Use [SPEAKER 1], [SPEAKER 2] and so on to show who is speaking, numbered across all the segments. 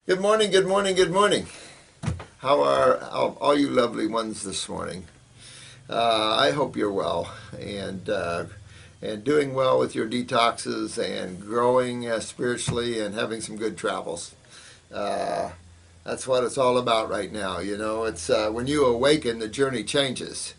[SPEAKER 1] Good morning, good morning, good morning. How are all you lovely ones this morning? I hope you're well and doing well with your detoxes and growing spiritually and having some good travels. Uh, that's what it's all about right now. You know, it's when you awaken, the journey changes.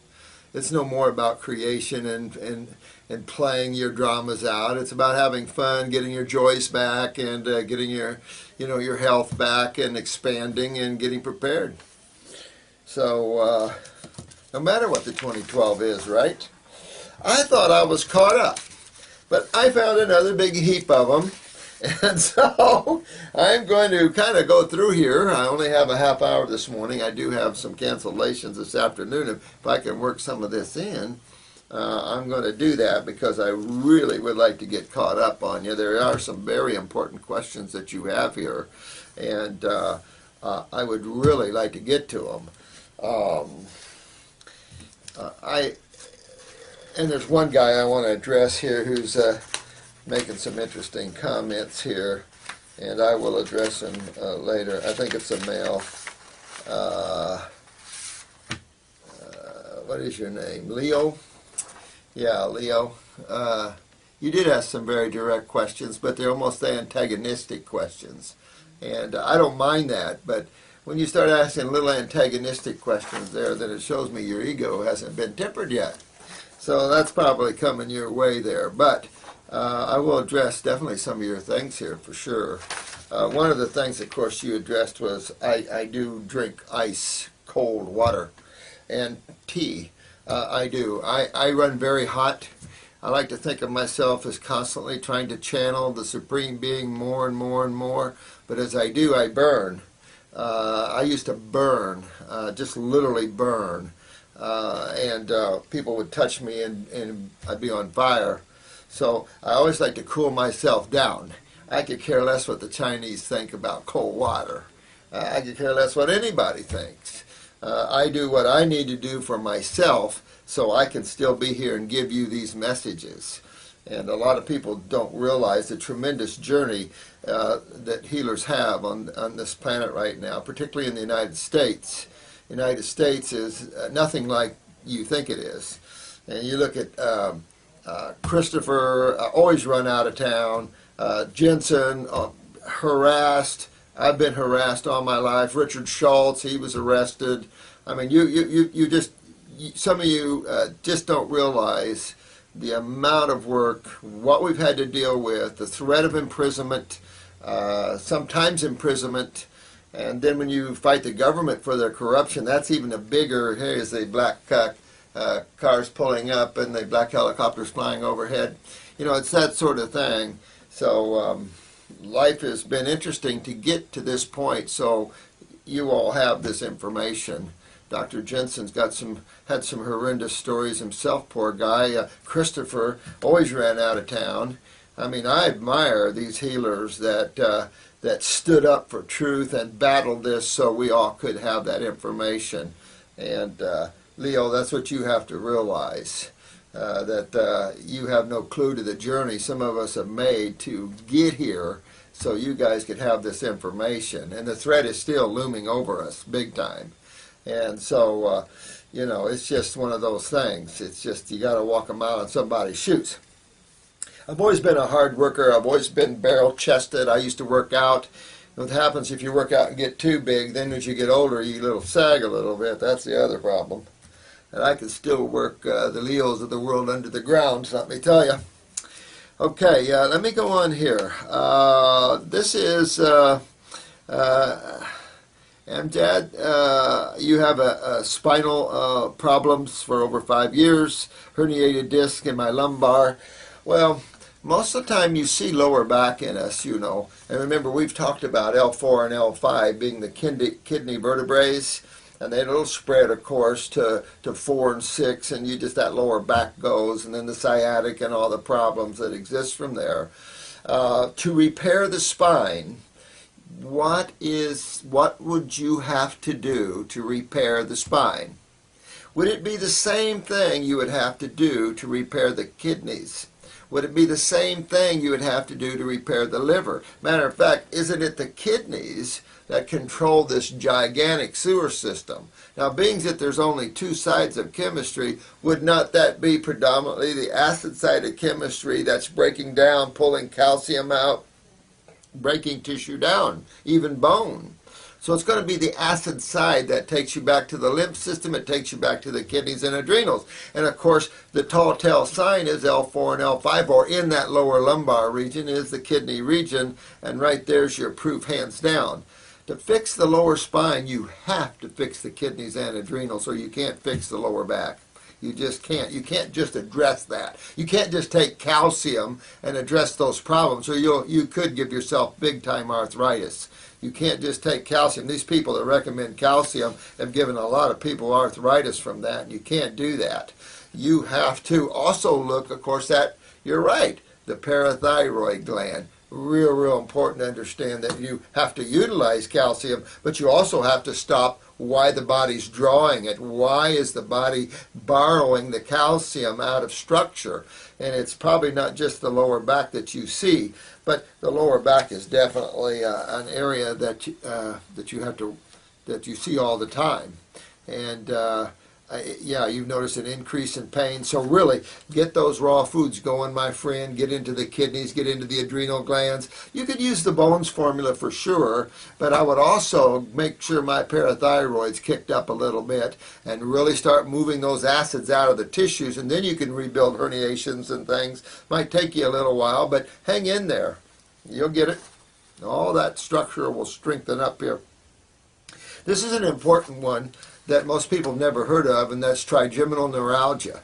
[SPEAKER 1] It's no more about creation and playing your dramas out. It's about having fun, getting your joys back, and getting your health back, and expanding and getting prepared. So no matter what the 2012 is, right? I thought I was caught up, but I found another big heap of them. And so I'm going to kind of go through here. I only have a half hour this morning. I do have some cancellations this afternoon. If I can work some of this in, I'm going to do that because I really would like to get caught up on you. There are some very important questions that you have here, and I would really like to get to them. And there's one guy I want to address here who's making some interesting comments here, and I will address him later. I think it's a male. What is your name? Leo? Yeah, Leo. You did ask some very direct questions, but they're almost antagonistic questions. And I don't mind that, but when you start asking little antagonistic questions there, then it shows me your ego hasn't been tempered yet. So that's probably coming your way there. But I will address definitely some of your things here for sure. One of the things, of course, you addressed was I do drink ice, cold water, and tea. I do. I run very hot. I like to think of myself as constantly trying to channel the Supreme Being more and more and more. But as I do, I burn. I used to burn, just literally burn. And people would touch me and I'd be on fire. So I always like to cool myself down. I could care less what the Chinese think about cold water. I could care less what anybody thinks. I do what I need to do for myself so I can still be here and give you these messages. And a lot of people don't realize the tremendous journey that healers have on this planet right now, particularly in the United States. The United States is nothing like you think it is. And you look at Christopher, always run out of town. Jensen, harassed. I've been harassed all my life. Richard Schultz, he was arrested. I mean, some of you just don't realize the amount of work, what we've had to deal with, the threat of imprisonment, sometimes imprisonment, and then when you fight the government for their corruption, that's even a bigger, here's the black cars pulling up and the black helicopters flying overhead. You know, it's that sort of thing. So life has been interesting to get to this point, so you all have this information. Dr. Jensen's had some horrendous stories himself, poor guy. Christopher always ran out of town. I mean, I admire these healers that stood up for truth and battled this so we all could have that information. And Leo, that's what you have to realize, that you have no clue to the journey some of us have made to get here so you guys could have this information. And the threat is still looming over us big time. And so, you know, it's just one of those things. It's just you got to walk a mile in somebody's shoes. I've always been a hard worker. I've always been barrel-chested. I used to work out. What happens if you work out and get too big, then as you get older, you sag a little bit. That's the other problem. And I can still work the Leos of the world under the ground, let me tell you. Okay, let me go on here. This is... Amjad, you have a spinal problems for over 5 years, herniated disc in my lumbar. Well, most of the time you see lower back in us, you know. And remember, we've talked about L4 and L5 being the kidney vertebrae, and it'll spread, of course, to 4 and 6, and that lower back goes, and then the sciatic and all the problems that exist from there. To repair the spine, what would you have to do to repair the spine? Would it be the same thing you would have to do to repair the kidneys? Would it be the same thing you would have to do to repair the liver? Matter of fact, isn't it the kidneys that control this gigantic sewer system? Now, being that there's only two sides of chemistry, would not that be predominantly the acid side of chemistry that's breaking down, pulling calcium out, breaking tissue down, even bone? So it's going to be the acid side that takes you back to the lymph system, it takes you back to the kidneys and adrenals. And of course, the telltale sign is L4 and L5, or in that lower lumbar region is the kidney region, and right there's your proof hands down. To fix the lower spine, you have to fix the kidneys and adrenals, or you can't fix the lower back. You just can't. You can't just address that. You can't just take calcium and address those problems, or you could give yourself big-time arthritis. You can't just take calcium. These people that recommend calcium have given a lot of people arthritis from that, and you can't do that. You have to also look, of course, at, you're right, the parathyroid gland. Real important to understand that you have to utilize calcium, but you also have to stop why the body's drawing it. Why is the body borrowing the calcium out of structure? And it's probably not just the lower back that you see, but the lower back is definitely an area that you see all the time. And yeah, you've noticed an increase in pain. So really, get those raw foods going, my friend. Get into the kidneys, get into the adrenal glands. You could use the bones formula for sure, but I would also make sure my parathyroid's kicked up a little bit and really start moving those acids out of the tissues, and then you can rebuild herniations and things. Might take you a little while, but hang in there. You'll get it. All that structure will strengthen up here. This is an important one that most people have never heard of, and that's trigeminal neuralgia.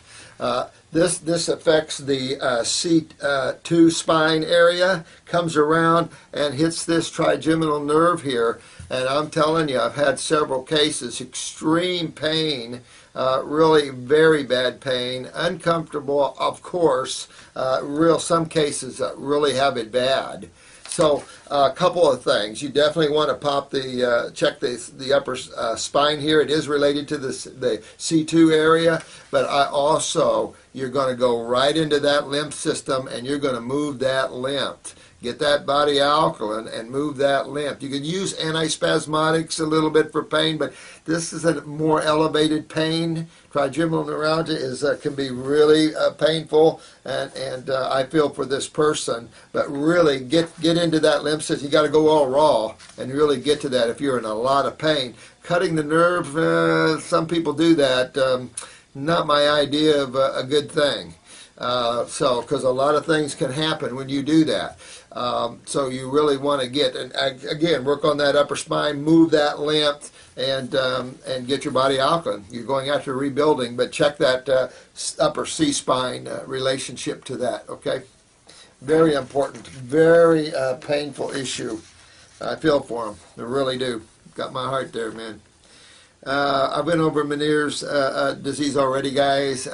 [SPEAKER 1] This affects the C2 spine area, comes around and hits this trigeminal nerve here, and I'm telling you, I've had several cases, extreme pain, really very bad pain, uncomfortable, of course, some cases really have it bad. So a couple of things. You definitely want to pop check the upper spine here. It is related to the C2 area, but you're going to go right into that lymph system and you're going to move that lymph. Get that body alkaline and move that lymph. You can use antispasmodics a little bit for pain, but this is a more elevated pain. Trigeminal neuralgia can be really painful, and I feel for this person. But really get into that lymph system. You got to go all raw and really get to that if you're in a lot of pain. Cutting the nerve, some people do that. Not my idea of a good thing. Because a lot of things can happen when you do that. So you really want to get, and again, work on that upper spine, move that lymph, and get your body alkaline. You're going after rebuilding, but check that upper C-spine relationship to that, okay? Very important, very painful issue. I feel for them, I really do. Got my heart there, man. I've been over Meniere's disease already, guys.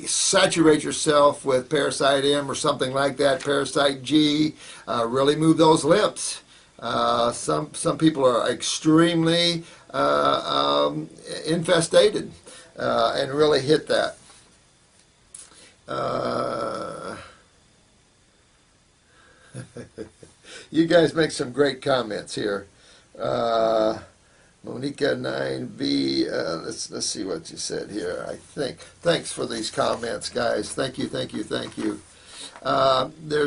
[SPEAKER 1] Saturate yourself with Parasite M or something like that, Parasite G. Really move those lips. Some people are extremely infestated, and really hit that. You guys make some great comments here. Monica 9B, let's see what you said here. I think. Thanks for these comments, guys. Thank you. There's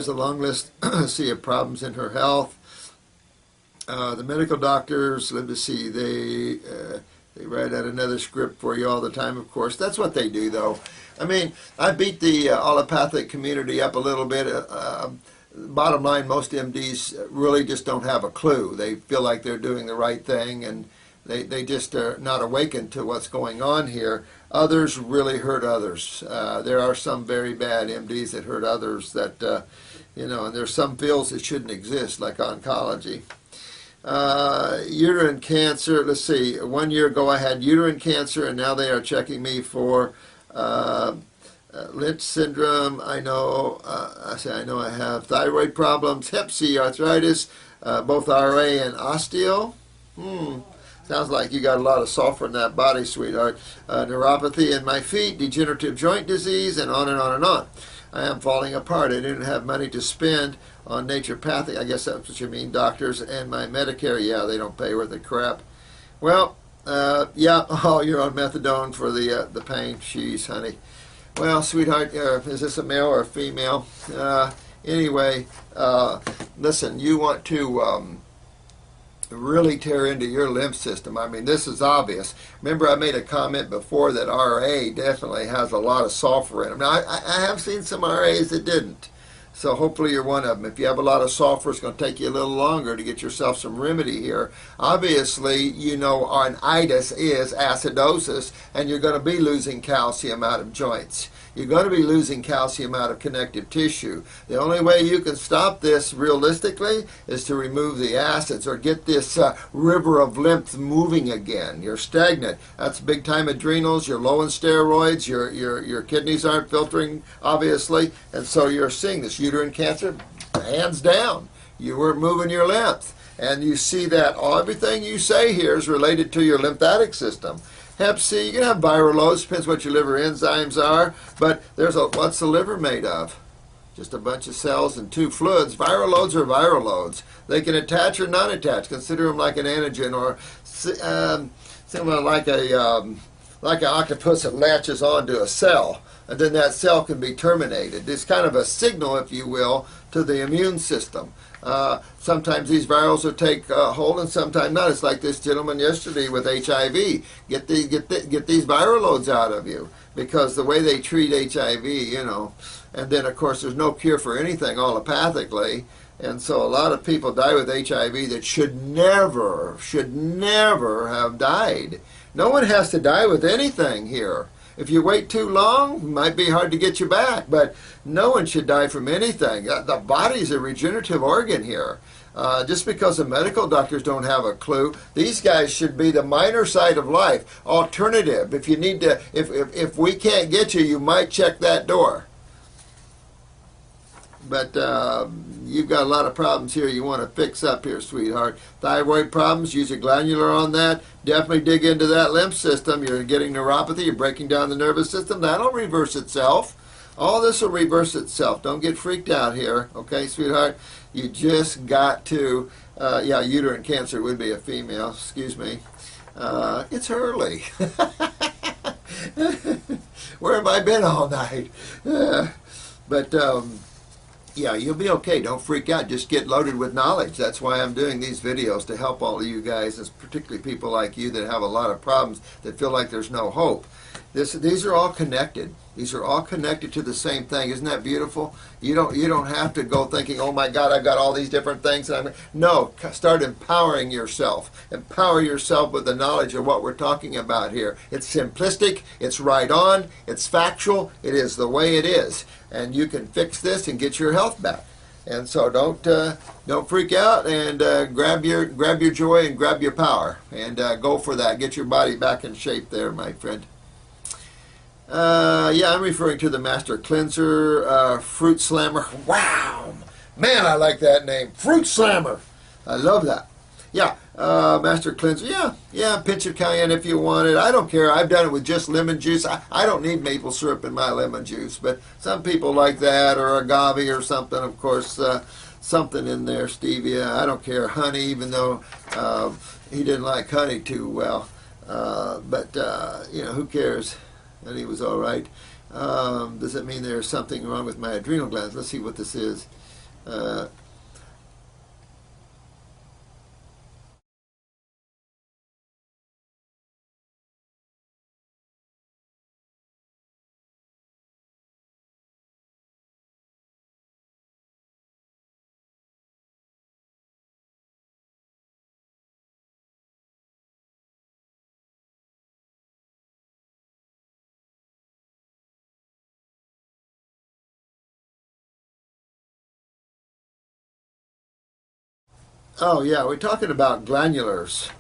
[SPEAKER 1] a long list of problems in her health. The medical doctors, let me see, they write out another script for you all the time, of course. That's what they do, though. I mean, I beat the allopathic community up a little bit. Bottom line, most MDs really just don't have a clue. They feel like they're doing the right thing, and they just are not awakened to what's going on here. Others really hurt others. There are some very bad MDs that hurt others that, and there's some fields that shouldn't exist, like oncology. Uterine cancer, let's see, 1 year ago I had uterine cancer, and now they are checking me for Lynch syndrome. I know I have thyroid problems, hep C, arthritis, both RA and osteo. Sounds like you got a lot of sulfur in that body, sweetheart. Neuropathy in my feet, degenerative joint disease, and on and on and on. I am falling apart. I didn't have money to spend on naturopathic. I guess that's what you mean, doctors, and my Medicare. Yeah, they don't pay worth a crap. Well, yeah. Oh, you're on methadone for the pain. Jeez, honey. Well, sweetheart, is this a male or a female? Anyway, listen. You want to really tear into your lymph system. I mean, this is obvious. Remember, I made a comment before that RA definitely has a lot of sulfur in them. Now, I have seen some RAs that didn't. So hopefully you're one of them. If you have a lot of sulfur, it's going to take you a little longer to get yourself some remedy here. Obviously, you know, an itis is acidosis, and you're going to be losing calcium out of joints. You're going to be losing calcium out of connective tissue. The only way you can stop this realistically is to remove the acids or get this river of lymph moving again. You're stagnant. That's big time adrenals. You're low in steroids. Your kidneys aren't filtering, obviously, and so you're seeing this uterine cancer, hands down. You weren't moving your lymph. And you see that everything you say here is related to your lymphatic system. Hep C, you can have viral loads, depends what your liver enzymes are, but what's the liver made of? Just a bunch of cells and two fluids. Viral loads are viral loads. They can attach or not attach. Consider them like an antigen or similar like an octopus that latches onto a cell, and then that cell can be terminated. It's kind of a signal, if you will, to the immune system. Sometimes these virals will take hold and sometimes not. It's like this gentleman yesterday with HIV. Get these viral loads out of you, because the way they treat HIV, you know, and then of course there's no cure for anything allopathically, and so a lot of people die with HIV that should never have died. No one has to die with anything here. If you wait too long, it might be hard to get you back, but no one should die from anything. The body's a regenerative organ here. Just because the medical doctors don't have a clue, these guys should be the minor side of life. Alternative. If you need to, if we can't get you, you might check that door. But you've got a lot of problems here you want to fix up here, sweetheart. Thyroid problems, use a glandular on that. Definitely dig into that lymph system. You're getting neuropathy, you're breaking down the nervous system. That'll reverse itself. All this will reverse itself. Don't get freaked out here, okay, sweetheart? You just got to, yeah, uterine cancer would be a female, excuse me. It's early. Where have I been all night? But yeah, you'll be okay. Don't freak out. Just get loaded with knowledge. That's why I'm doing these videos, to help all of you guys, and particularly people like you that have a lot of problems, that feel like there's no hope. These are all connected. These are all connected to the same thing. Isn't that beautiful? You don't have to go thinking, oh my God, I've got all these different things. No, start empowering yourself. Empower yourself with the knowledge of what we're talking about here. It's simplistic. It's right on. It's factual. It is the way it is. And you can fix this and get your health back. And so don't freak out, and grab your joy and grab your power, and go for that. Get your body back in shape there, my friend. Yeah, I'm referring to the Master Cleanser, Fruit Slammer. Wow! Man, I like that name. Fruit Slammer. I love that. Yeah, Master Cleanser. Yeah, pinch of cayenne if you want it. I don't care. I've done it with just lemon juice. I don't need maple syrup in my lemon juice, but some people like that, or agave or something. Of course, something in there, stevia. I don't care. Honey, even though he didn't like honey too well. But, you know, who cares? And he was all right. Does it mean there's something wrong with my adrenal glands? Let's see what this is. Oh yeah, we're talking about glandulars.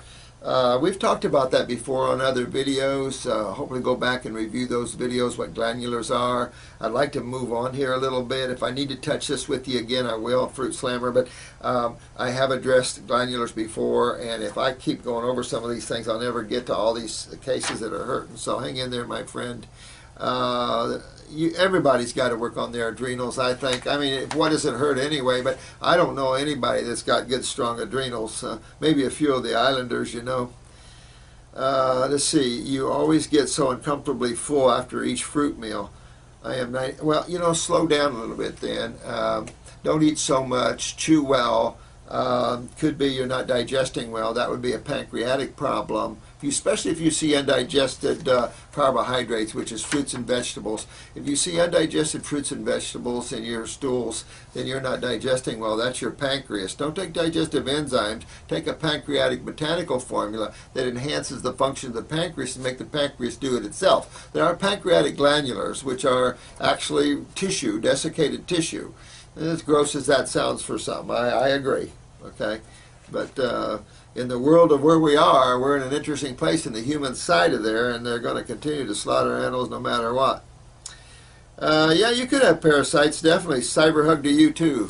[SPEAKER 1] We've talked about that before on other videos. Hopefully go back and review those videos, what glandulars are. I'd like to move on here a little bit. If I need to touch this with you again, I will, Fruit Slammer. But I have addressed glandulars before, and if I keep going over some of these things, I'll never get to all these cases that are hurting. So hang in there, my friend. Everybody's got to work on their adrenals, I think. I mean, what does it hurt anyway? But I don't know anybody that's got good, strong adrenals. Maybe a few of the islanders, you know. Let's see. You always get so uncomfortably full after each fruit meal. I am not. Well, you know, slow down a little bit then. Don't eat so much. Chew well. Could be you're not digesting well. That would be a pancreatic problem. Especially if you see undigested carbohydrates, which is fruits and vegetables. If you see undigested fruits and vegetables in your stools, then you're not digesting well. That's your pancreas. Don't take digestive enzymes. Take a pancreatic botanical formula that enhances the function of the pancreas and make the pancreas do it itself. There are pancreatic glandulars, which are actually tissue, desiccated tissue. And as gross as that sounds for some, I agree. Okay, but in the world of where we are, we're in an interesting place in the human side of there, and they're going to continue to slaughter animals no matter what. Yeah, you could have parasites, definitely. Cyber hug to you too,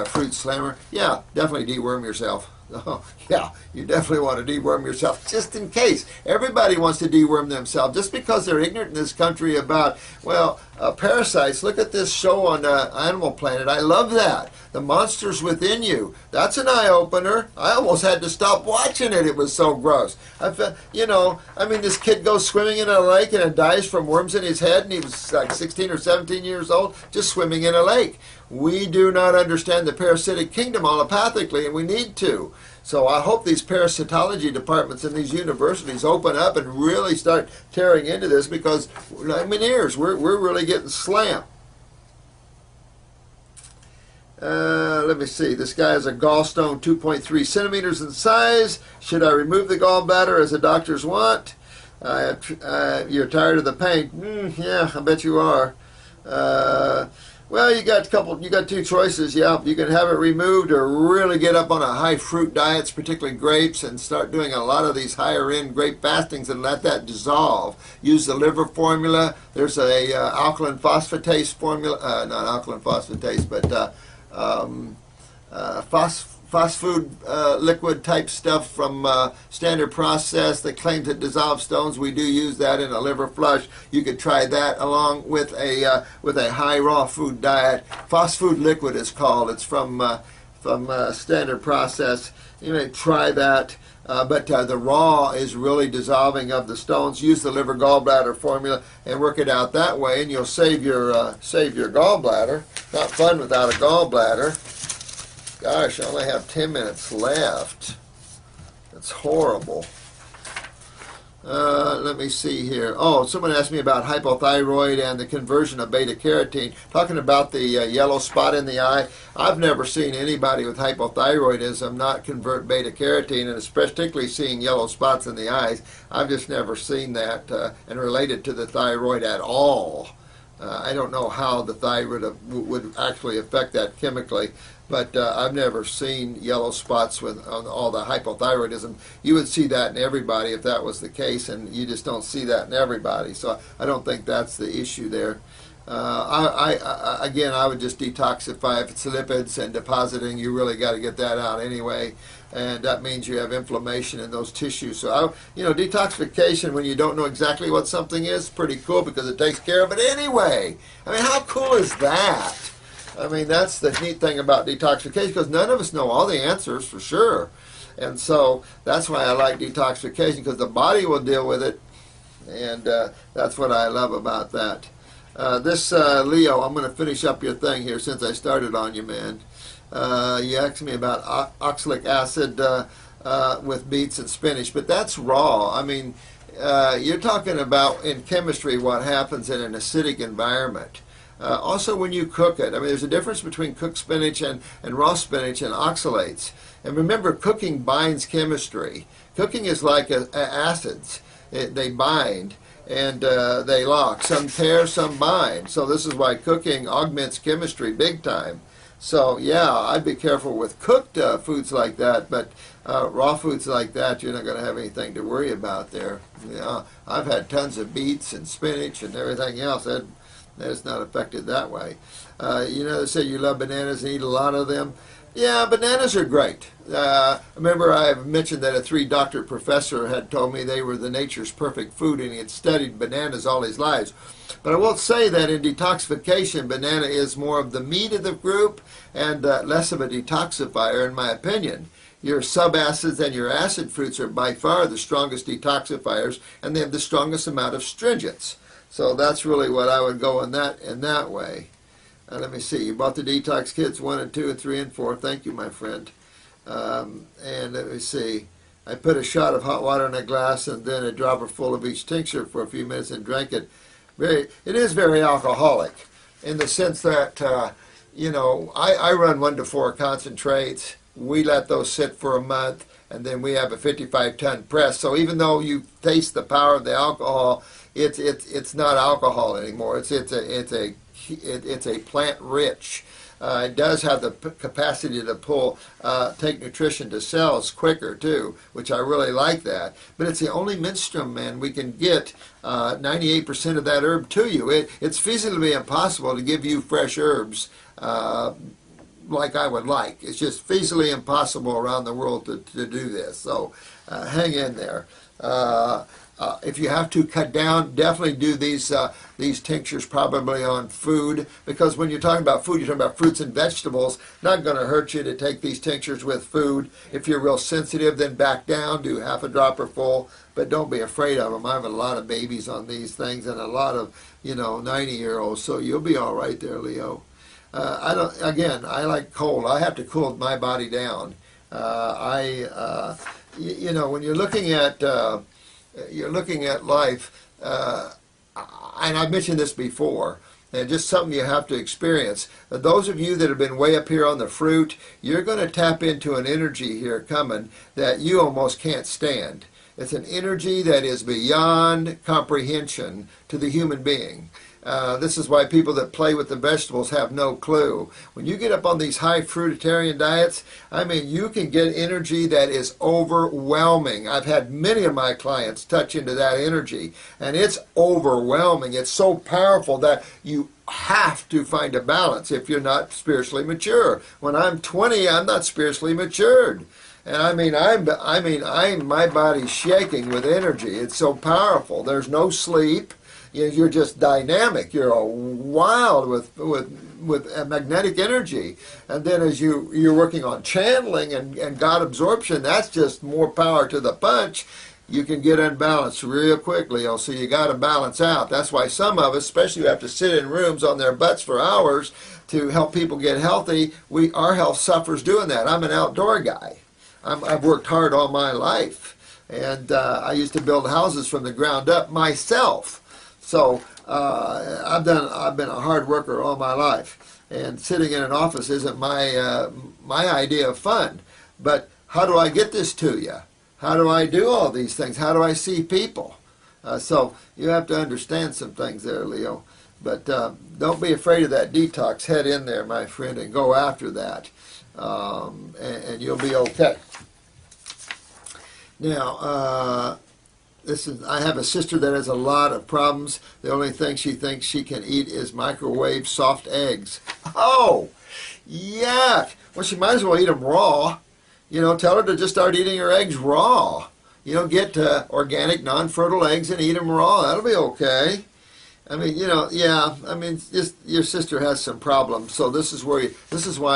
[SPEAKER 1] Fruit Slammer. Yeah, definitely deworm yourself. Oh, yeah, you definitely want to deworm yourself, just in case. Everybody wants to deworm themselves, just because they're ignorant in this country about, well, parasites. Look at this show on Animal Planet. I love that. The Monsters Within You. That's an eye-opener. I almost had to stop watching it. It was so gross. I felt, you know, I mean, this kid goes swimming in a lake and it dies from worms in his head, and he was like 16 or 17 years old, just swimming in a lake. We do not understand the parasitic kingdom allopathically, and we need to. So I hope these parasitology departments in these universities open up and really start tearing into this, because, I mean, we're really getting slammed. Let me see. This guy has a gallstone 2.3 centimeters in size. Should I remove the gallbladder as the doctors want? You're tired of the pain. Yeah, I bet you are. Well, you got two choices. Yeah, you can have it removed, or really get up on a high fruit diets, particularly grapes, and start doing a lot of these higher end grape fastings and let that dissolve. Use the liver formula. There's a alkaline phosphatase formula, not alkaline phosphatase, but phosphate liquid type stuff from Standard Process that claims it dissolves stones. We do use that in a liver flush. You could try that along with a high raw food diet. Phosphate liquid is called. It's from Standard Process. You may try that. But the raw is really dissolving of the stones. Use the liver gallbladder formula and work it out that way, and you'll save your gallbladder. Not fun without a gallbladder. Gosh, I only have 10 minutes left. That's horrible. Let me see here. Oh, someone asked me about hypothyroid and the conversion of beta-carotene. Talking about the yellow spot in the eye. I've never seen anybody with hypothyroidism not convert beta-carotene, and particularly seeing yellow spots in the eyes. I've just never seen that and related to the thyroid at all. I don't know how the thyroid would actually affect that chemically, but I've never seen yellow spots with on all the hypothyroidism. You would see that in everybody if that was the case, and you just don't see that in everybody. So I don't think that's the issue there. Again, I would just detoxify. If it's lipids and depositing, you really got to get that out anyway, and that means you have inflammation in those tissues. So, detoxification when you don't know exactly what something is pretty cool, because it takes care of it anyway. I mean, how cool is that? I mean, that's the neat thing about detoxification, because none of us know all the answers for sure. And so that's why I like detoxification, because the body will deal with it, and that's what I love about that. Leo, I'm going to finish up your thing here since I started on you, man. You asked me about oxalic acid with beets and spinach, but that's raw. I mean, you're talking about in chemistry what happens in an acidic environment. Also, when you cook it, I mean, there's a difference between cooked spinach and raw spinach and oxalates. And remember, cooking binds chemistry. Cooking is like acids. They bind and they lock. Some pair, some bind. So this is why cooking augments chemistry big time. So yeah, I'd be careful with cooked foods like that, but raw foods like that, you're not going to have anything to worry about there. Yeah, I've had tons of beets and spinach and everything else. That's not affected that way. They say you love bananas and eat a lot of them. Yeah, bananas are great. Remember, I've mentioned that a three-doctor professor had told me they were the nature's perfect food, and he had studied bananas all his life. But I will say that in detoxification, banana is more of the meat of the group and less of a detoxifier, in my opinion. Your subacids and your acid fruits are by far the strongest detoxifiers, and they have the strongest amount of stringents. So that's really what I would go in that way. Let me see. You bought the Detox Kits 1 and 2 and 3 and 4. Thank you, my friend. And let me see. I put a shot of hot water in a glass and then a dropper full of each tincture for a few minutes and drank it. It is very alcoholic in the sense that, I run 1 to 4 concentrates. We let those sit for a month, and then we have a 55-ton press. So even though you taste the power of the alcohol, it's not alcohol anymore. It's a plant rich. It does have the capacity to take nutrition to cells quicker too, which I really like that. But it's the only menstruum, man, we can get 98% of that herb to you. It's feasibly impossible to give you fresh herbs like I would like. It's just feasibly impossible around the world to do this. So hang in there. If you have to cut down, definitely do these tinctures probably on food, because when you're talking about food, you're talking about fruits and vegetables. Not going to hurt you to take these tinctures with food. If you're real sensitive, then back down, do half a dropper full, but don't be afraid of them. I have a lot of babies on these things and a lot of 90-year-olds, so you'll be all right there, Leo. I like cold. I have to cool my body down. When you're looking at life, and I've mentioned this before, and just something you have to experience. Those of you that have been way up here on the fruit, you're going to tap into an energy here coming that you almost can't stand. It's an energy that is beyond comprehension to the human being. This is why people that play with the vegetables have no clue. When you get up on these high fruitarian diets, you can get energy that is overwhelming. I've had many of my clients touch into that energy, and it's overwhelming. It's so powerful that you have to find a balance if you're not spiritually mature. When I'm 20, I'm not spiritually matured. And my body's shaking with energy. It's so powerful. There's no sleep. You're just dynamic. You're wild with magnetic energy. And then as you're working on channeling and God absorption, that's just more power to the punch. You can get unbalanced real quickly. So you got to balance out. That's why some of us, especially who have to sit in rooms on their butts for hours to help people get healthy, our health suffers doing that. I'm an outdoor guy. I've worked hard all my life. And I used to build houses from the ground up myself. So I've been a hard worker all my life, and sitting in an office isn't my idea of fun. But how do I get this to you? How do I do all these things? How do I see people? So you have to understand some things there, Leo. But don't be afraid of that detox. Head in there, my friend, and go after that, and you'll be okay. Now. I have a sister that has a lot of problems. The only thing she thinks she can eat is microwave soft eggs. Oh, yuck. Well, she might as well eat them raw. Tell her to just start eating her eggs raw. Get organic, non-fertile eggs and eat them raw. That'll be okay. Just your sister has some problems. So this is why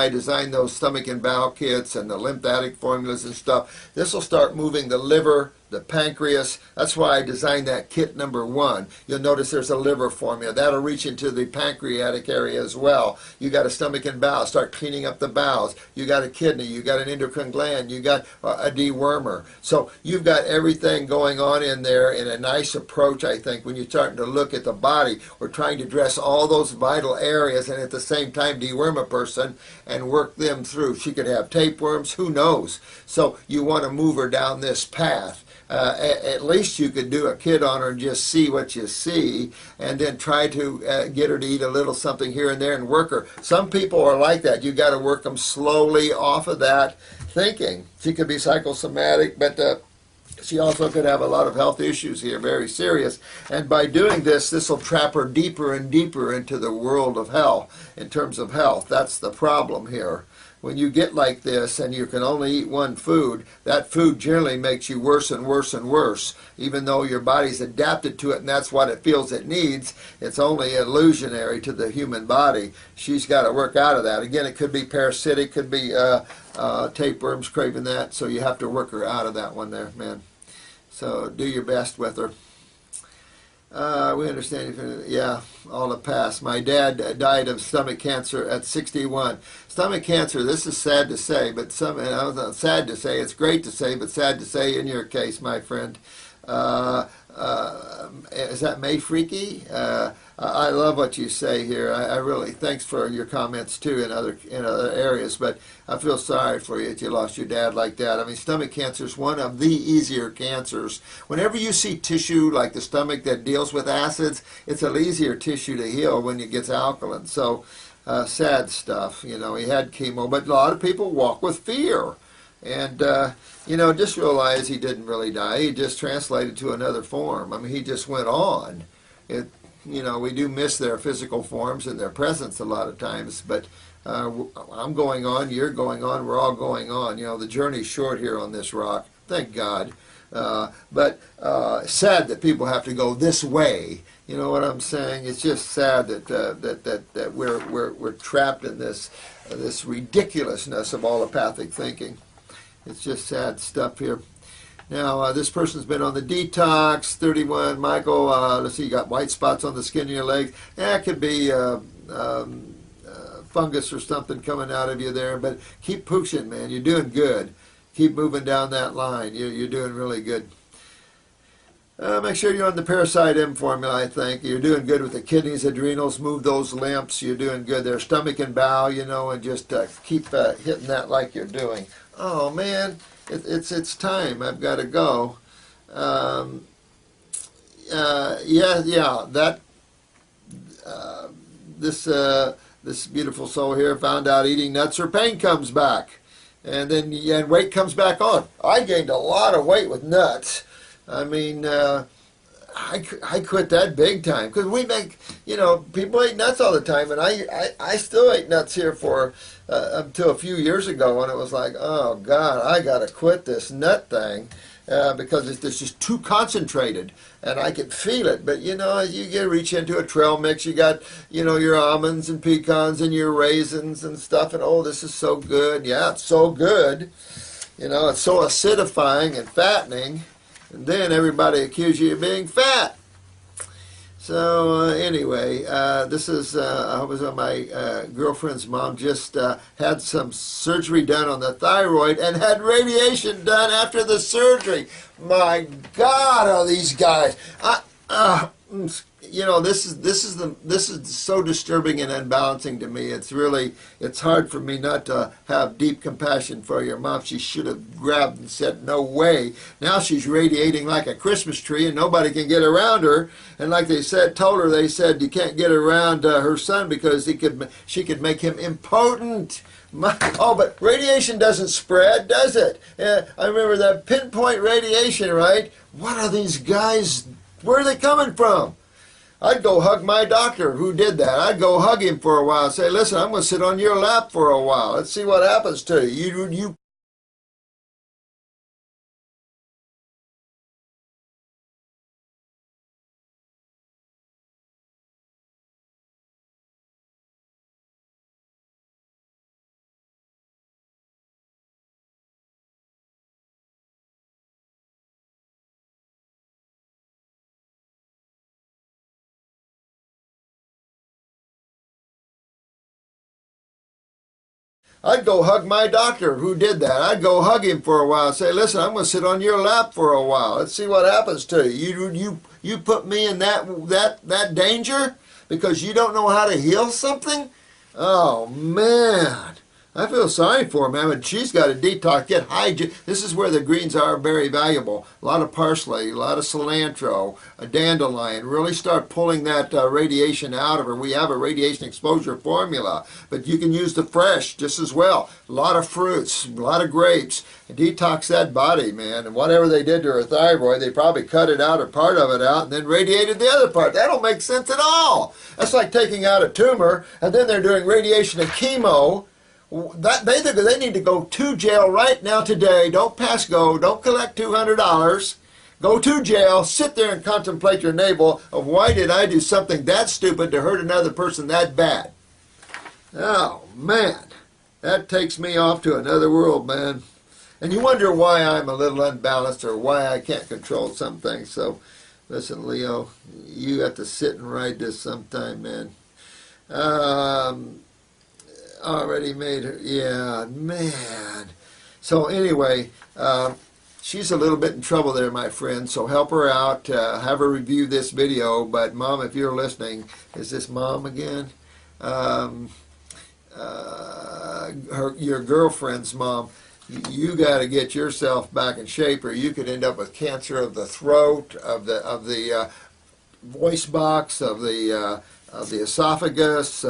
[SPEAKER 1] I designed those stomach and bowel kits and the lymphatic formulas and stuff. This will start moving the liver, the pancreas. That's why I designed that kit number 1. You'll notice there's a liver formula. That'll reach into the pancreatic area as well. You got a stomach and bowel. Start cleaning up the bowels. You got a kidney. You got an endocrine gland. You got a dewormer. So you've got everything going on in there in a nice approach, I think, when you're starting to look at the body. We're trying to address all those vital areas and at the same time deworm a person and work them through. She could have tapeworms. Who knows? So you want to move her down this path. At least you could do a kid on her and just see what you see, and then try to get her to eat a little something here and there and work her. Some people are like that. You got to work them slowly off of that thinking. She could be psychosomatic, but she also could have a lot of health issues here, very serious. And by doing this, this will trap her deeper and deeper into the world of hell in terms of health. That's the problem here. When you get like this and you can only eat one food, that food generally makes you worse and worse and worse. Even though your body's adapted to it and that's what it feels it needs, it's only illusionary to the human body. She's got to work out of that. Again, it could be parasitic, could be tapeworms craving that, so you have to work her out of that one there, man. So do your best with her. We understand. Yeah, all the past. My dad died of stomach cancer at 61. Stomach cancer, this is sad to say, but sad to say, it's great to say, but sad to say in your case, my friend. Is that May Freaky? I love what you say here. I really, thanks for your comments too in other areas, but I feel sorry for you that you lost your dad like that. I mean, stomach cancer is one of the easier cancers. Whenever you see tissue like the stomach that deals with acids, it's an easier tissue to heal when it gets alkaline. So sad stuff. You know, he had chemo, but a lot of people walk with fear. And, you know, just realize he didn't really die. He just translated to another form. I mean, he just went on. You know, we do miss their physical forms and their presence a lot of times, but I'm going on, you're going on, we're all going on. You know, the journey's short here on this rock, thank God. But sad that people have to go this way. You know what I'm saying? It's just sad that we're trapped in this ridiculousness of allopathic thinking. It's just sad stuff here. Now, this person's been on the detox, 31. Michael, let's see, you got white spots on the skin of your legs. It could be fungus or something coming out of you there, but keep pushing, man. You're doing good. Keep moving down that line. You're doing really good. Make sure you're on the Parasite M formula, I think. You're doing good with the kidneys, adrenals. Move those lymphs. You're doing good there. Stomach and bowel, you know, and just keep hitting that like you're doing. Oh, man, it's time. I've got to go. This beautiful soul here found out eating nuts, her pain comes back. And then weight comes back on. I gained a lot of weight with nuts. I mean, I quit that big time because we make, you know, people eat nuts all the time, and I still ate nuts here for until a few years ago when it was like, oh God, I gotta quit this nut thing because it's just too concentrated, and I could feel it. But you know, as you reach into a trail mix, you got, you know, your almonds and pecans and your raisins and stuff, and oh, this is so good. Yeah, it's so good. You know, it's so acidifying and fattening. And then everybody accused you of being fat. So anyway, this is, I was on my girlfriend's mom just had some surgery done on the thyroid and had radiation done after the surgery. My God, are these guys? You know, this is so disturbing and unbalancing to me. It's hard for me not to have deep compassion for your mom. She should have grabbed and said, no way. Now she's radiating like a Christmas tree and nobody can get around her. And like they told her, they said you can't get around her son because she could make him impotent. But radiation doesn't spread, does it? I remember that pinpoint radiation, right? What are these guys, where are they coming from? I'd go hug my doctor who did that. I'd go hug him for a while and say, listen, I'm going to sit on your lap for a while. Let's see what happens to you. I'd go hug my doctor who did that. I'd go hug him for a while and say, listen, I'm going to sit on your lap for a while. Let's see what happens to you. You put me in that danger because you don't know how to heal something? Oh, man. I feel sorry for her, man, but she's got to detox, get hygiene. This is where the greens are very valuable. A lot of parsley, a lot of cilantro, a dandelion. Really start pulling that radiation out of her. We have a radiation exposure formula, but you can use the fresh just as well. A lot of fruits, a lot of grapes. Detox that body, man. And whatever they did to her thyroid, they probably cut it out or part of it out and then radiated the other part. That don't make sense at all. That's like taking out a tumor and then they're doing radiation and chemo. That basically, they need to go to jail right now today. Don't pass go. Don't collect $200. Go to jail. Sit there and contemplate your navel of why did I do something that stupid to hurt another person that bad. Oh, man. That takes me off to another world, man. And you wonder why I'm a little unbalanced or why I can't control some things. So, listen, Leo, you have to sit and ride this sometime, man. Already made her, yeah, man. So anyway, she's a little bit in trouble there, my friend, so help her out, have her review this video. But Mom, if you're listening, is this Mom again? Your girlfriend's mom, you got to get yourself back in shape or you could end up with cancer of the throat, of the voice box, of the esophagus.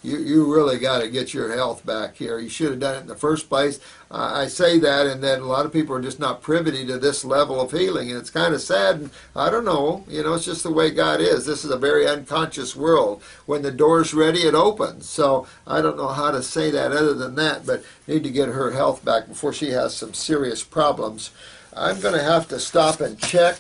[SPEAKER 1] You really got to get your health back here. You should have done it in the first place. I say that, and then a lot of people are just not privy to this level of healing, and it's kind of sad. And I don't know, it's just the way God is. This is a very unconscious world. When the door's ready, it opens. So I don't know how to say that other than that, but need to get her health back before she has some serious problems. I'm going to have to stop and check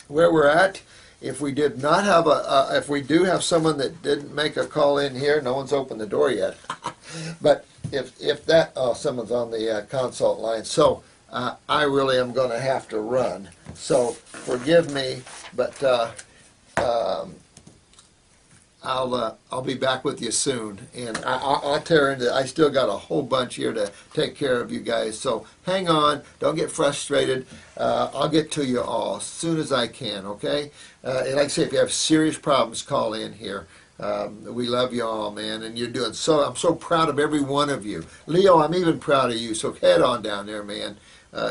[SPEAKER 1] where we're at. If we did not have if we do have someone that didn't make a call in here, no one's opened the door yet. But if that, someone's on the consult line. So I really am going to have to run. So forgive me, but I'll be back with you soon, and I'll tear into. I still got a whole bunch here to take care of you guys. So hang on, don't get frustrated. I'll get to you all as soon as I can. Okay, and like I say, if you have serious problems, call in here. We love you all, man, and you're doing so. I'm so proud of every one of you, Leo. I'm even proud of you. So head on down there, man.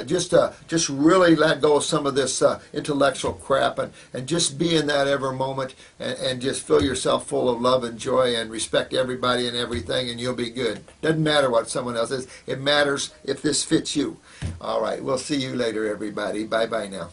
[SPEAKER 1] Just really let go of some of this intellectual crap and just be in that ever moment and just fill yourself full of love and joy and respect everybody and everything, and you'll be good. Doesn't matter what someone else is. It matters if this fits you. All right, we'll see you later, everybody. Bye-bye now.